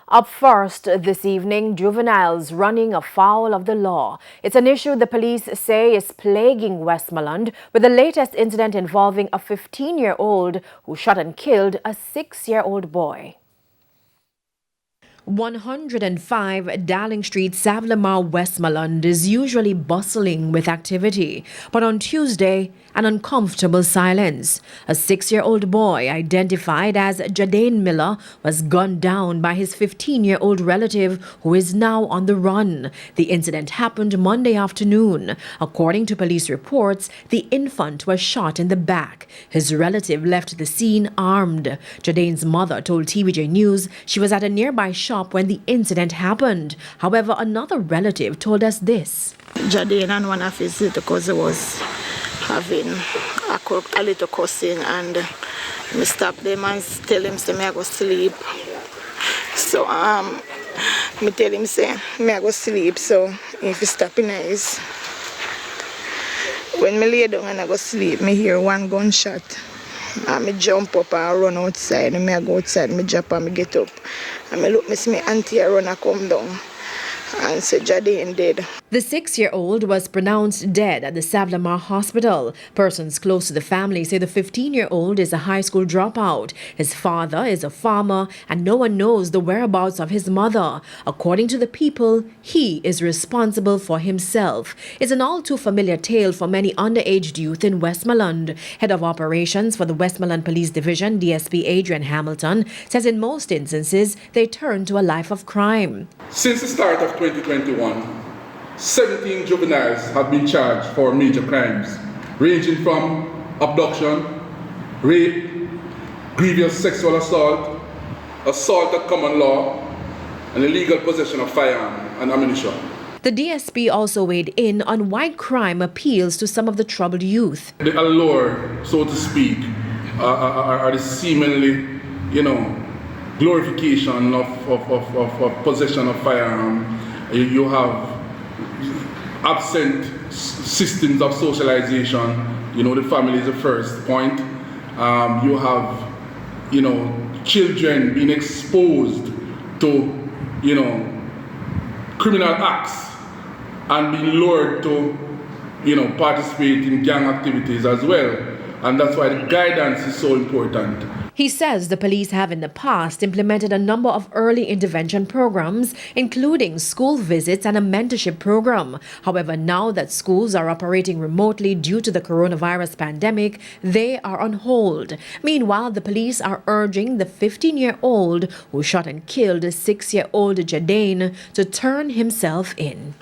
Up first this evening, juveniles running afoul of the law. It's an issue the police say is plaguing Westmoreland, with the latest incident involving a 15-year-old who shot and killed a 6-year-old boy. 105 Darling Street, Savlamar, Westmoreland is usually bustling with activity, but on Tuesday, an uncomfortable silence. A 6-year-old boy identified as Jadane Miller was gunned down by his 15-year-old relative who is now on the run. The incident happened Monday afternoon. According to police reports, the infant was shot in the back. His relative left the scene armed. Jadane's mother told TVJ News she was at a nearby shop when the incident happened. However, another relative told us this. Jadane and one of his little cousins was having a little cussing, and me stop them and tell him say me I go sleep. So me tell him say me I go sleep, so if he stop in eyes. When me lay down and I go sleep, me hear one gunshot. And me jump up and run outside, and me I go outside, me drop and me get up. And me look, me see me auntie run and come down and say Jadane dead. The 6-year-old was pronounced dead at the Savlamar Hospital. Persons close to the family say the 15-year-old is a high school dropout. His father is a farmer, and no one knows the whereabouts of his mother. According to the people, he is responsible for himself. It's an all too familiar tale for many underage youth in Westmoreland. Head of operations for the Westmoreland Police Division, DSP Adrian Hamilton, says in most instances they turn to a life of crime. Since the start of 2021, 17 juveniles have been charged for major crimes, ranging from abduction, rape, grievous sexual assault, assault at common law, and illegal possession of firearms and ammunition. The DSP also weighed in on why crime appeals to some of the troubled youth. The allure, so to speak, are the seemingly, glorification of possession of firearm. You have absent systems of socialization. The family is the first point. You have, children being exposed to, criminal acts and being lured to, participate in gang activities as well. And that's why the guidance is so important. He says the police have in the past implemented a number of early intervention programs, including school visits and a mentorship program. However, now that schools are operating remotely due to the coronavirus pandemic, they are on hold. Meanwhile, the police are urging the 15-year-old who shot and killed 6-year-old Jadane to turn himself in.